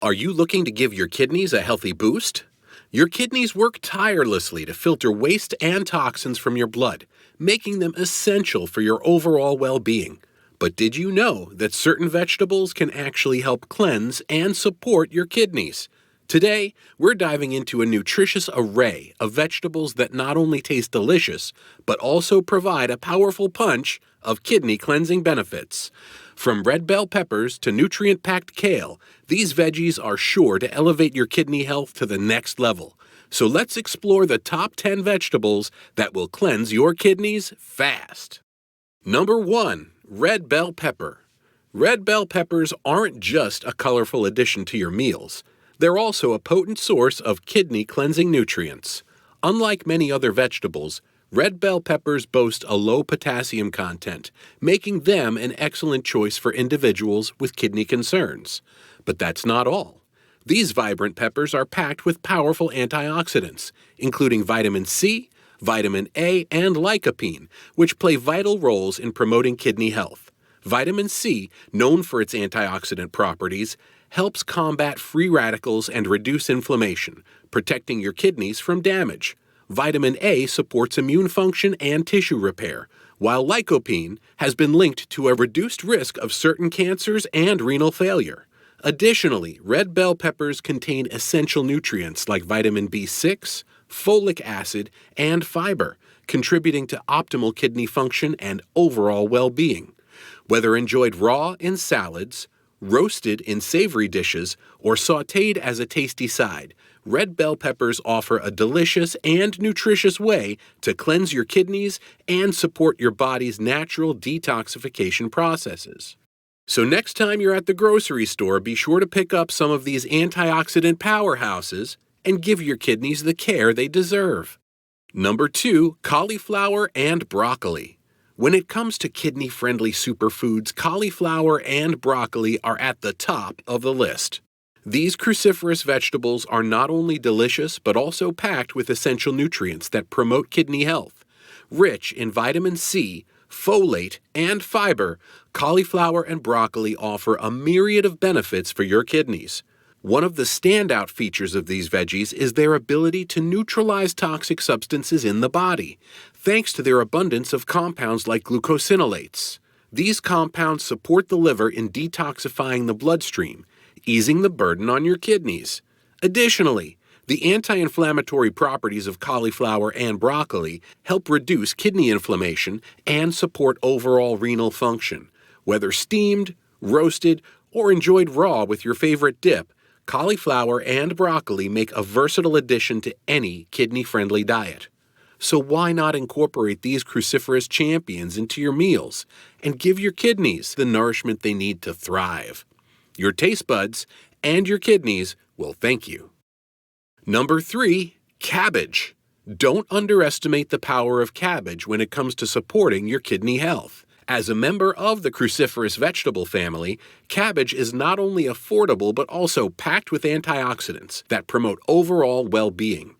Are you looking to give your kidneys a healthy boost? Your kidneys work tirelessly to filter waste and toxins from your blood, making them essential for your overall well-being. But did you know that certain vegetables can actually help cleanse and support your kidneys? Today, we're diving into a nutritious array of vegetables that not only taste delicious, but also provide a powerful punch of kidney cleansing benefits. From red bell peppers to nutrient-packed kale, these veggies are sure to elevate your kidney health to the next level. So let's explore the top 10 vegetables that will cleanse your kidneys fast. Number 1. Red bell pepper. Red bell peppers aren't just a colorful addition to your meals. They're also a potent source of kidney cleansing nutrients. Unlike many other vegetables, red bell peppers boast a low potassium content, making them an excellent choice for individuals with kidney concerns. But that's not all. These vibrant peppers are packed with powerful antioxidants, including vitamin C, vitamin A, and lycopene, which play vital roles in promoting kidney health. Vitamin C, known for its antioxidant properties, helps combat free radicals and reduce inflammation, protecting your kidneys from damage. Vitamin A supports immune function and tissue repair, while lycopene has been linked to a reduced risk of certain cancers and renal failure. Additionally, red bell peppers contain essential nutrients like vitamin B6, folic acid, and fiber, contributing to optimal kidney function and overall well-being. Whether enjoyed raw in salads, roasted in savory dishes, or sautéed as a tasty side, red bell peppers offer a delicious and nutritious way to cleanse your kidneys and support your body's natural detoxification processes. So next time you're at the grocery store, be sure to pick up some of these antioxidant powerhouses and give your kidneys the care they deserve. Number 2, cauliflower and broccoli. When it comes to kidney-friendly superfoods, cauliflower and broccoli are at the top of the list. These cruciferous vegetables are not only delicious but also packed with essential nutrients that promote kidney health. Rich in vitamin C, folate, and fiber, cauliflower and broccoli offer a myriad of benefits for your kidneys. One of the standout features of these veggies is their ability to neutralize toxic substances in the body, thanks to their abundance of compounds like glucosinolates. These compounds support the liver in detoxifying the bloodstream, easing the burden on your kidneys. Additionally, the anti-inflammatory properties of cauliflower and broccoli help reduce kidney inflammation and support overall renal function. Whether steamed, roasted, or enjoyed raw with your favorite dip, cauliflower and broccoli make a versatile addition to any kidney-friendly diet. So why not incorporate these cruciferous champions into your meals and give your kidneys the nourishment they need to thrive? Your taste buds and your kidneys will thank you. Number 3, cabbage. Don't underestimate the power of cabbage when it comes to supporting your kidney health. As a member of the cruciferous vegetable family, cabbage is not only affordable but also packed with antioxidants that promote overall well-being.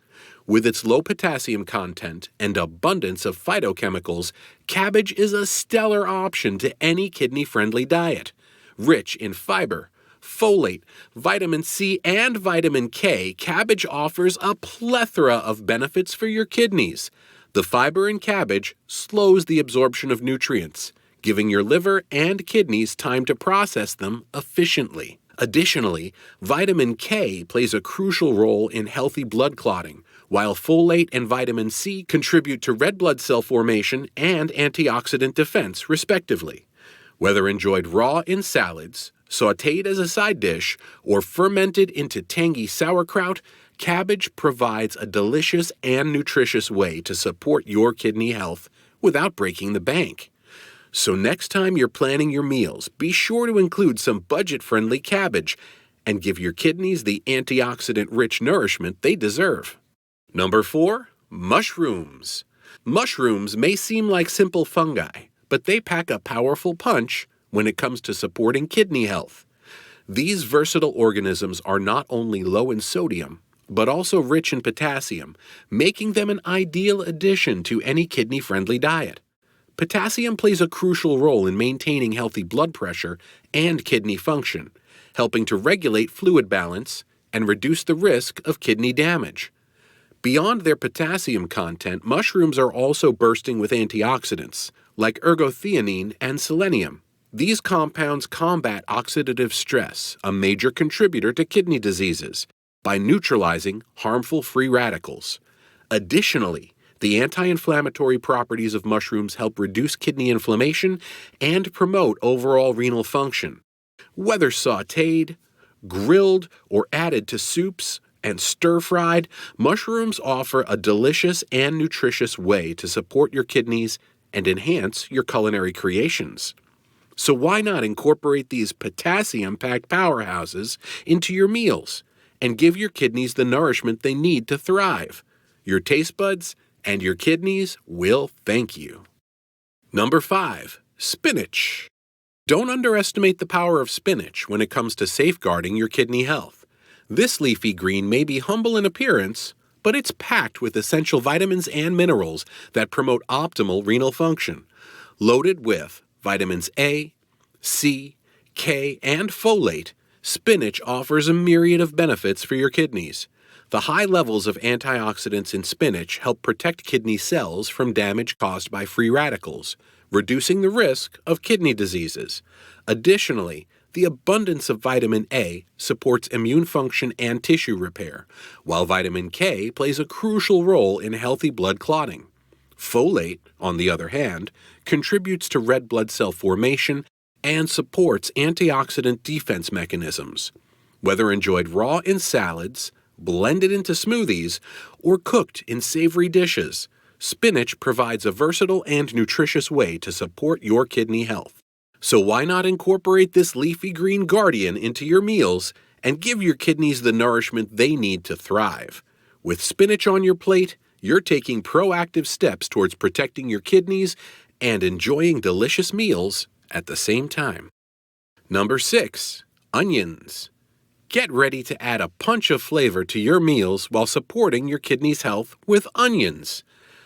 With its low potassium content and abundance of phytochemicals, cabbage is a stellar option to any kidney-friendly diet. Rich in fiber, folate, vitamin C, and vitamin K, cabbage offers a plethora of benefits for your kidneys. The fiber in cabbage slows the absorption of nutrients, giving your liver and kidneys time to process them efficiently. Additionally, vitamin K plays a crucial role in healthy blood clotting, while folate and vitamin C contribute to red blood cell formation and antioxidant defense, respectively. Whether enjoyed raw in salads, sautéed as a side dish, or fermented into tangy sauerkraut, cabbage provides a delicious and nutritious way to support your kidney health without breaking the bank. So next time you're planning your meals, be sure to include some budget-friendly cabbage and give your kidneys the antioxidant-rich nourishment they deserve. Number 4, mushrooms. Mushrooms may seem like simple fungi, but they pack a powerful punch when it comes to supporting kidney health. These versatile organisms are not only low in sodium, but also rich in potassium, making them an ideal addition to any kidney-friendly diet. Potassium plays a crucial role in maintaining healthy blood pressure and kidney function, helping to regulate fluid balance and reduce the risk of kidney damage. Beyond their potassium content, mushrooms are also bursting with antioxidants, like ergothioneine and selenium. These compounds combat oxidative stress, a major contributor to kidney diseases, by neutralizing harmful free radicals. Additionally, the anti-inflammatory properties of mushrooms help reduce kidney inflammation and promote overall renal function. Whether sautéed, grilled, or added to soups and stir-fried, mushrooms offer a delicious and nutritious way to support your kidneys and enhance your culinary creations. So why not incorporate these potassium-packed powerhouses into your meals and give your kidneys the nourishment they need to thrive? Your taste buds and your kidneys will thank you. Number 5. Spinach. Don't underestimate the power of spinach when it comes to safeguarding your kidney health. This leafy green may be humble in appearance, but it's packed with essential vitamins and minerals that promote optimal renal function. Loaded with vitamins A, C, K, and folate, spinach offers a myriad of benefits for your kidneys. The high levels of antioxidants in spinach help protect kidney cells from damage caused by free radicals, reducing the risk of kidney diseases. Additionally, the abundance of vitamin A supports immune function and tissue repair, while vitamin K plays a crucial role in healthy blood clotting. Folate, on the other hand, contributes to red blood cell formation and supports antioxidant defense mechanisms. Whether enjoyed raw in salads, blended into smoothies, or cooked in savory dishes, spinach provides a versatile and nutritious way to support your kidney health. So why not incorporate this leafy green guardian into your meals and give your kidneys the nourishment they need to thrive? With spinach on your plate, you're taking proactive steps towards protecting your kidneys and enjoying delicious meals at the same time. Number 6. Onions. Get ready to add a punch of flavor to your meals while supporting your kidneys' health with onions.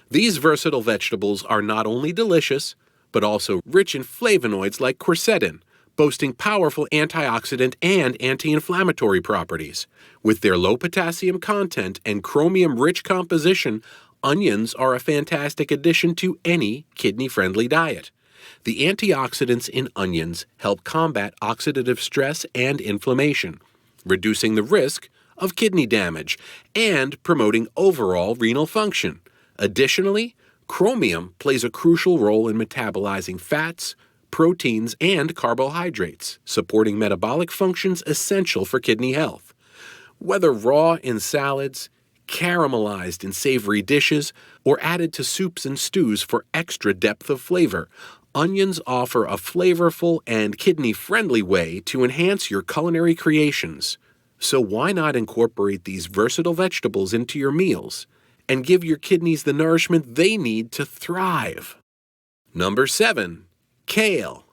These versatile vegetables are not only delicious, but also rich in flavonoids like quercetin, boasting powerful antioxidant and anti-inflammatory properties. With their low potassium content and chromium-rich composition, onions are a fantastic addition to any kidney-friendly diet. The antioxidants in onions help combat oxidative stress and inflammation, reducing the risk of kidney damage and promoting overall renal function. Additionally, chromium plays a crucial role in metabolizing fats, proteins, and carbohydrates, supporting metabolic functions essential for kidney health. Whether raw in salads, caramelized in savory dishes, or added to soups and stews for extra depth of flavor, onions offer a flavorful and kidney-friendly way to enhance your culinary creations. So why not incorporate these versatile vegetables into your meals and give your kidneys the nourishment they need to thrive? Number 7. Kale.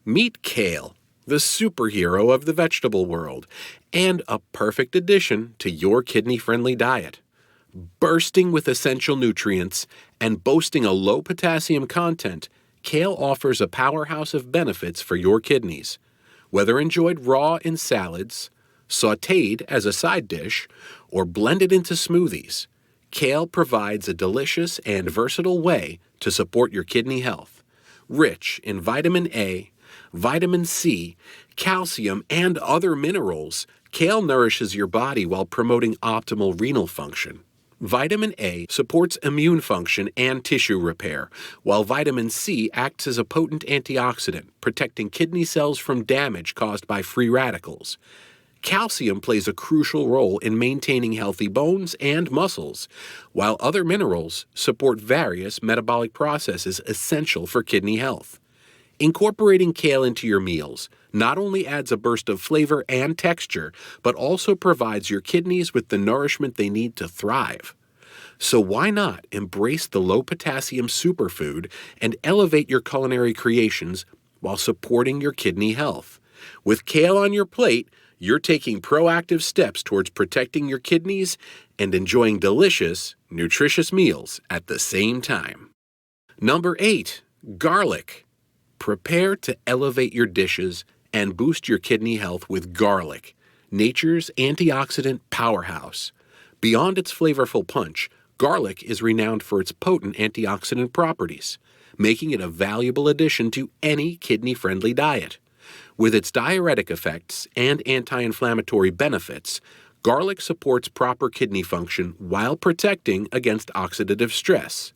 Meet kale, the superhero of the vegetable world, and a perfect addition to your kidney-friendly diet. Bursting with essential nutrients and boasting a low potassium content, kale offers a powerhouse of benefits for your kidneys. Whether enjoyed raw in salads, sautéed as a side dish, or blended into smoothies, kale provides a delicious and versatile way to support your kidney health. Rich in vitamin A, vitamin C, calcium, and other minerals, kale nourishes your body while promoting optimal renal function. Vitamin A supports immune function and tissue repair, while vitamin C acts as a potent antioxidant, protecting kidney cells from damage caused by free radicals. Calcium plays a crucial role in maintaining healthy bones and muscles, while other minerals support various metabolic processes essential for kidney health. Incorporating kale into your meals not only adds a burst of flavor and texture, but also provides your kidneys with the nourishment they need to thrive. So why not embrace the low-potassium superfood and elevate your culinary creations while supporting your kidney health? With kale on your plate, you're taking proactive steps towards protecting your kidneys and enjoying delicious, nutritious meals at the same time. Number 8. Garlic. Prepare to elevate your dishes and boost your kidney health with garlic, nature's antioxidant powerhouse. Beyond its flavorful punch, garlic is renowned for its potent antioxidant properties, making it a valuable addition to any kidney-friendly diet. With its diuretic effects and anti-inflammatory benefits, garlic supports proper kidney function while protecting against oxidative stress.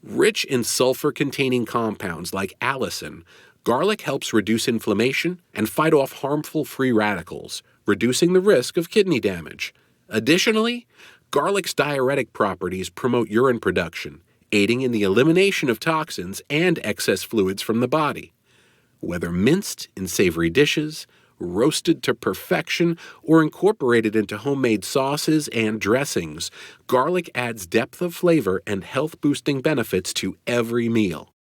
Rich in sulfur-containing compounds like allicin, garlic helps reduce inflammation and fight off harmful free radicals, reducing the risk of kidney damage. Additionally, garlic's diuretic properties promote urine production, aiding in the elimination of toxins and excess fluids from the body. Whether minced in savory dishes, roasted to perfection, or incorporated into homemade sauces and dressings, garlic adds depth of flavor and health-boosting benefits to every meal.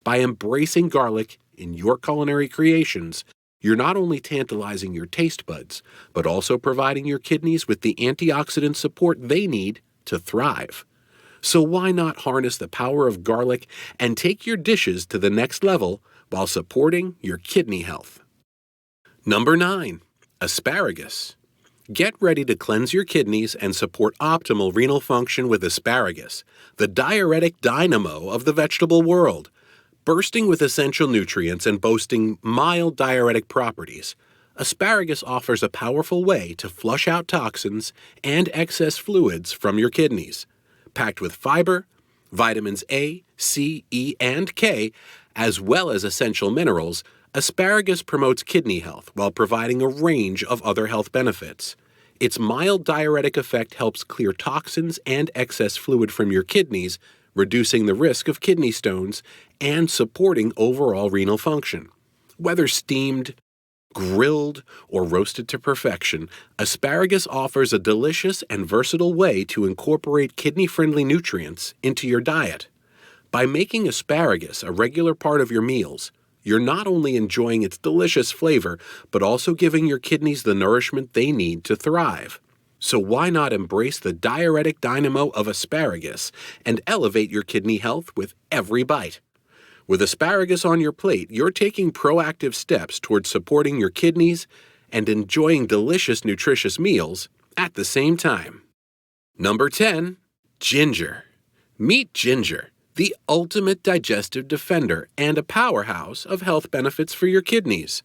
By embracing garlic in your culinary creations, you're not only tantalizing your taste buds, but also providing your kidneys with the antioxidant support they need to thrive. So why not harness the power of garlic and take your dishes to the next level while supporting your kidney health? Number 9. Asparagus. Get ready to cleanse your kidneys and support optimal renal function with asparagus, the diuretic dynamo of the vegetable world. Bursting with essential nutrients and boasting mild diuretic properties, asparagus offers a powerful way to flush out toxins and excess fluids from your kidneys. Packed with fiber, vitamins A, C, E, and K, as well as essential minerals, asparagus promotes kidney health while providing a range of other health benefits. Its mild diuretic effect helps clear toxins and excess fluid from your kidneys, reducing the risk of kidney stones and supporting overall renal function. Whether steamed, grilled, or roasted to perfection, asparagus offers a delicious and versatile way to incorporate kidney-friendly nutrients into your diet. By making asparagus a regular part of your meals, you're not only enjoying its delicious flavor, but also giving your kidneys the nourishment they need to thrive. So why not embrace the diuretic dynamo of asparagus and elevate your kidney health with every bite? With asparagus on your plate, you're taking proactive steps towards supporting your kidneys and enjoying delicious, nutritious meals at the same time. Number 10. Ginger. Meet ginger, the ultimate digestive defender and a powerhouse of health benefits for your kidneys.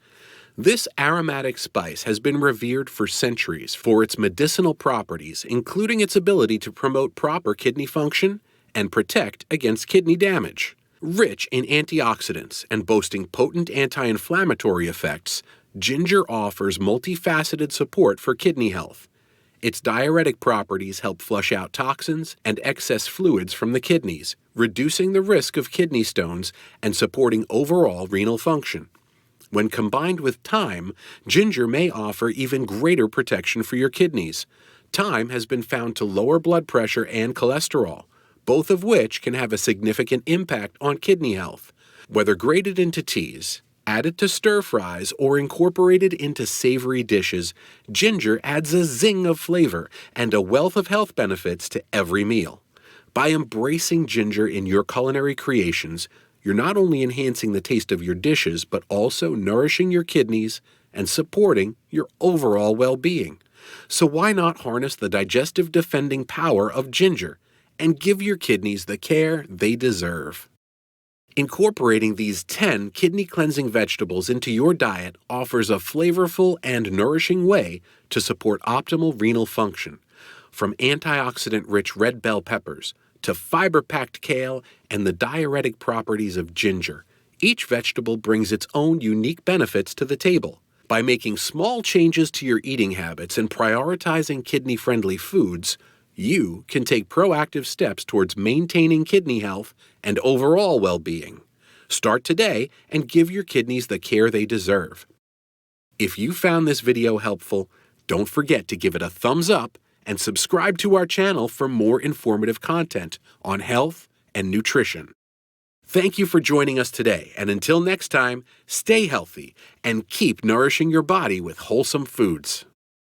This aromatic spice has been revered for centuries for its medicinal properties, including its ability to promote proper kidney function and protect against kidney damage. Rich in antioxidants and boasting potent anti-inflammatory effects, ginger offers multifaceted support for kidney health. Its diuretic properties help flush out toxins and excess fluids from the kidneys, reducing the risk of kidney stones and supporting overall renal function. When combined with thyme, ginger may offer even greater protection for your kidneys. Thyme has been found to lower blood pressure and cholesterol, both of which can have a significant impact on kidney health. Whether grated into teas, added to stir-fries, or incorporated into savory dishes, ginger adds a zing of flavor and a wealth of health benefits to every meal. By embracing ginger in your culinary creations, you're not only enhancing the taste of your dishes, but also nourishing your kidneys and supporting your overall well-being. So why not harness the digestive defending power of ginger and give your kidneys the care they deserve? Incorporating these 10 kidney-cleansing vegetables into your diet offers a flavorful and nourishing way to support optimal renal function. From antioxidant-rich red bell peppers to fiber-packed kale and the diuretic properties of ginger, each vegetable brings its own unique benefits to the table. By making small changes to your eating habits and prioritizing kidney-friendly foods, you can take proactive steps towards maintaining kidney health and overall well-being. Start today and give your kidneys the care they deserve. If you found this video helpful, don't forget to give it a thumbs up and subscribe to our channel for more informative content on health and nutrition. Thank you for joining us today, and until next time, stay healthy and keep nourishing your body with wholesome foods.